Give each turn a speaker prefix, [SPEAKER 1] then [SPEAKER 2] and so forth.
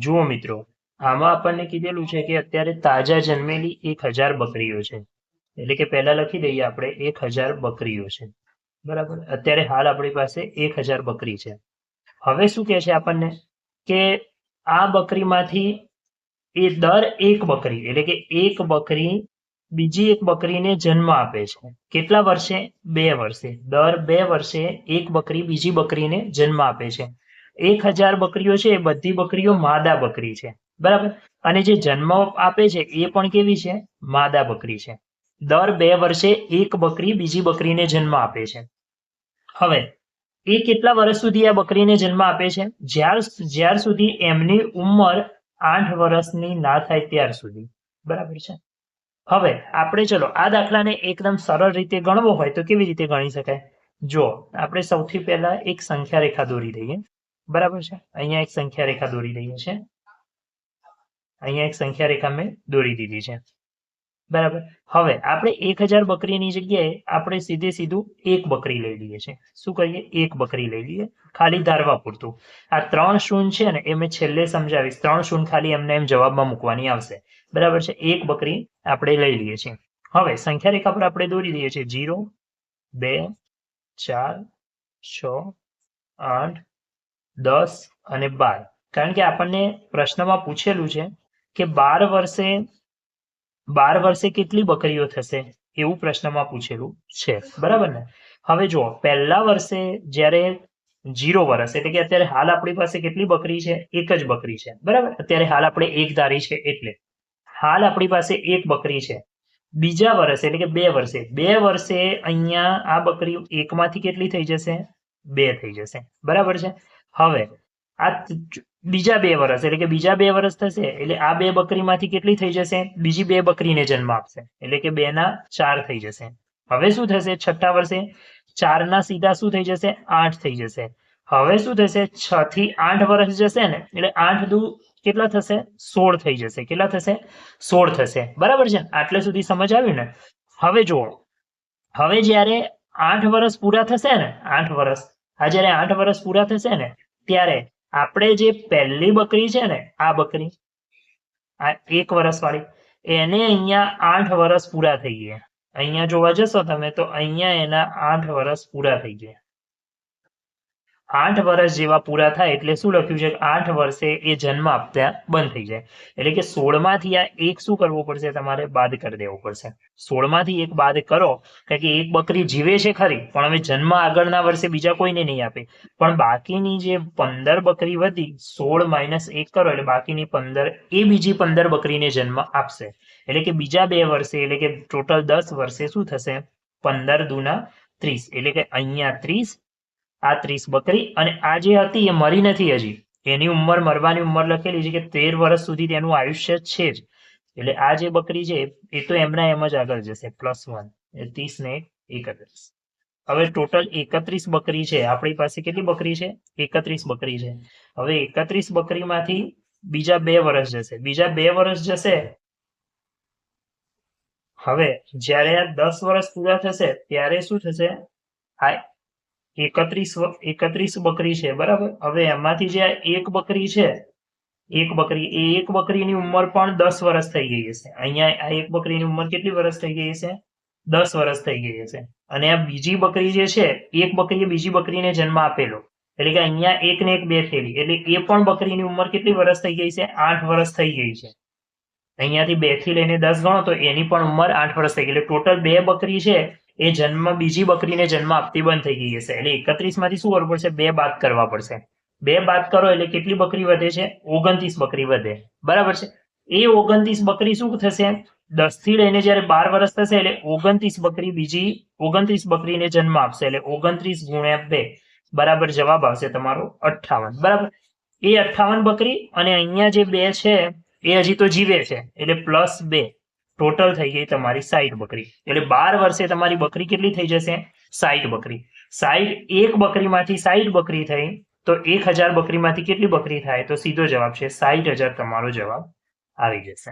[SPEAKER 1] જુઓ મિત્રો, આમાં આપણને કીધેલું છે કે અત્યારે તાજા જન્મેલી 1000 બકરીઓ છે. એટલે કે પહેલા લખી દઈએ આપણે 1000 બકરીઓ છે. બરાબર, અત્યારે હાલ આપણી પાસે 1000 બકરી છે. હવે શું કહે છે આપણને કે આ બકરીમાંથી એ દર એક બકરી એટલે કે એક બકરી બીજી એક બકરીને જન્મ આપે છે. કેટલા વર્ષે? 2 વર્ષે. દર 2 વર્ષે એક બકરી બીજી બકરીને જન્મ આપે છે. 1000 બકરીઓ છે એ બધી બકરીઓ માદા બકરી છે. બરાબર, અને જે જન્મ આપે છે એ પણ કેવી છે? માદા બકરી છે. દર 2 વર્ષે એક બકરી બીજી બકરીને જન્મ આપે છે. હવે એ કેટલા વર્ષ સુધી આ બકરીને જન્મ આપે છે? જ્યાર સુધી એમની ઉંમર 8 વર્ષની ના થાય ત્યાર સુધી. બરાબર છે. હવે આપણે ચલો આ દાખલાને એકદમ સરળ રીતે ગણવો હોય તો કેવી રીતે ગણી શકાય? જો આપણે સૌથી પહેલા એક સંખ્યા રેખા દોરી દઈએ. બરાબર છે, અહીંયા એક સંખ્યા રેખા દોરી દઈએ છે. અહીંયા એક સંખ્યા રેખા મેં દોરી દીધી છે. બરાબર, હવે આપણે 1000 બકરીની જગ્યાએ આપણે સીધું એક બકરી લઈ લઈએ છે. શું કરીએ? એક બકરી લઈ લઈએ, ખાલી ધારવા પૂરતું. આ 3 શૂન્ય છે ને એ મેં છેલ્લે સમજાવીશ. 3 શૂન્ય ખાલી એમને એમ જવાબમાં મૂકવાની આવશે. બરાબર છે, એક બકરી આપણે લઈ લઈએ છીએ. હવે સંખ્યા રેખા પર આપણે દોરી દઈએ છીએ 0, 2, 4, 6, 8, 10 અને 12. કારણ કે આપણને પ્રશ્નમાં પૂછેલું છે કે 12 વર્ષે કેટલી બકરીઓ થશે એવું પ્રશ્નમાં પૂછેલું છે. બરાબર ને? હવે જુઓ, પહેલા વર્ષે જ્યારે 0 વર્ષ એટલે કે અત્યારે હાલ આપણી પાસે કેટલી બકરી છે? એક જ બકરી છે. બરાબર, અત્યારે હાલ આપણે એક ધારી છે એટલે હાલ આપણી પાસે એક બકરી છે. બીજા વર્ષે એટલે કે 2 વર્ષે 2 વર્ષે અહીંયા આ બકરી એકમાંથી કેટલી થઈ જશે? 2 થઈ જશે. બરાબર છે. હવે આ બીજા 2 વર્ષ એટલે કે બીજા 2 વર્ષ થશે એટલે આ 2 બકરીમાંથી કેટલી થઈ જશે? બીજી 2 બકરીને જન્મ આપશે એટલે કે 2 ના 4 થઈ જશે. હવે શું થશે? છઠ્ઠા વર્ષે 4 ના સીધા શું થઈ જશે? 8 થઈ જશે. હવે શું થશે? 6 થી 8 વર્ષ જશે ને એટલે 8 દુ કેટલા થશે? 16 થઈ જશે. કેટલા થશે? 16 થશે. બરાબર છે, આટલે સુધી સમજ આવ્યું ને? હવે જુઓ, હવે જ્યારે 8 વર્ષ પૂરા થશે ને 8 વર્ષ આ જ્યારે 8 વર્ષ પૂરા થશે ને ત્યારે આપણે જે પહેલી બકરી છે ને આ બકરી આ 1 વર્ષ વાળી એને અહીંયા 8 વર્ષ પૂરા થઈ ગયા. અહીંયા જોવા જશો તમે તો અહીંયા એના 8 વર્ષ પૂરા થઈ ગયા. 8 વર્ષ જેવા પૂરા થાય એટલે શું લખ્યું છે? 8 વર્ષે એ જન્મ આપતા બંધ થઈ જાય. એટલે કે 16 માંથી આ એક શું કરવું પડશે? તમારે બાદ કરી દેવું પડશે. 16 માંથી એક બાદ કરો, કારણ કે એક બકરી જીવે છે ખરી પણ હવે જન્મ આગળના વર્ષે બીજા કોઈને નહીં આપે. પણ બાકીની જે 15 બકરી વધી 16 માઇનસ 1 કરો એટલે બાકીની 15 એ બીજી 15 બકરીને જન્મ આપશે. એટલે કે બીજા 2 વર્ષે એટલે કે ટોટલ 10 વર્ષે શું થશે? 15 દુના 30 એટલે કે અહીંયા 30 આ 30 બકરી અને આ જે હતી એ મરી નથી હજી. એની ઉંમર મરવાની ઉંમર લખેલી છે કે 13 વર્ષ સુધી તેનું આયુષ્ય છે જ. એટલે આ જે બકરી છે એ તો એમના એમ જ આગળ જશે. +1 30 ને 31. હવે ટોટલ 31 બકરી છે આપણી પાસે. કેટલી બકરી છે? 31 બકરી છે. હવે 31 બકરીમાંથી બીજા 2 વર્ષ જશે. બીજા 2 વર્ષ જશે. હવે જ્યારે આ 10 વર્ષ પૂરા થશે ત્યારે શું થશે? આ 31 બકરી છે. બરાબર, હવે એમાંથી જે એક બકરી છે એક બકરીની ઉંમર પણ 10 વર્ષ થઈ ગઈ હશે. અહીંયા આ એક બકરીની ઉંમર કેટલી વર્ષ થઈ ગઈ હશે? 10 વર્ષ થઈ ગઈ હશે. અને આ બીજી બકરી જે છે એક બકરીએ બીજી બકરીને જન્મ આપેલો એટલે કે અહીંયા 1 ને 1 2 થયેલી એટલે એ પણ બકરીની ઉંમર કેટલી વર્ષ થઈ ગઈ છે? 8 વર્ષ થઈ ગઈ છે. અહીંયાથી 2 થી લઈને 10 ગણો તો એની પણ ઉંમર 8 વર્ષ થઈ ગઈ. એટલે ટોટલ 2 બકરી છે એ બીજી બકરીને જન્મ આપતી બંધ થઈ ગઈ હશે. એટલે 31 માંથી શું કરવું પડશે? 2 બાદ કરવા પડશે. 2 બાદ કરો એટલે કેટલી બકરી વધે છે? 29 બકરી વધે. બરાબર છે. એ 29 બકરી શું થશે? 10 થી લઈને જ્યારે 12 વર્ષ થશે એટલે 29 બકરી બીજી 29 બકરીને જન્મ આપશે. એટલે 29 ગુણ્યા 2 બરાબર જવાબ આવશે તમારો 58. બરાબર, એ 58 બકરી અને અહીંયા જે 2 છે એ હજી તો જીવે છે એટલે +2 ટોટલ થઈ ગઈ તમારી 60 બકરી. એટલે 12 વર્ષે તમારી બકરી કેટલી થઈ જશે? 60 બકરી. 60 એક બકરીમાંથી 60 બકરી થઈ તો 1000 બકરીમાંથી કેટલી બકરી થાય? તો સીધો જવાબ છે 60,000 તમારો જવાબ આવી જશે.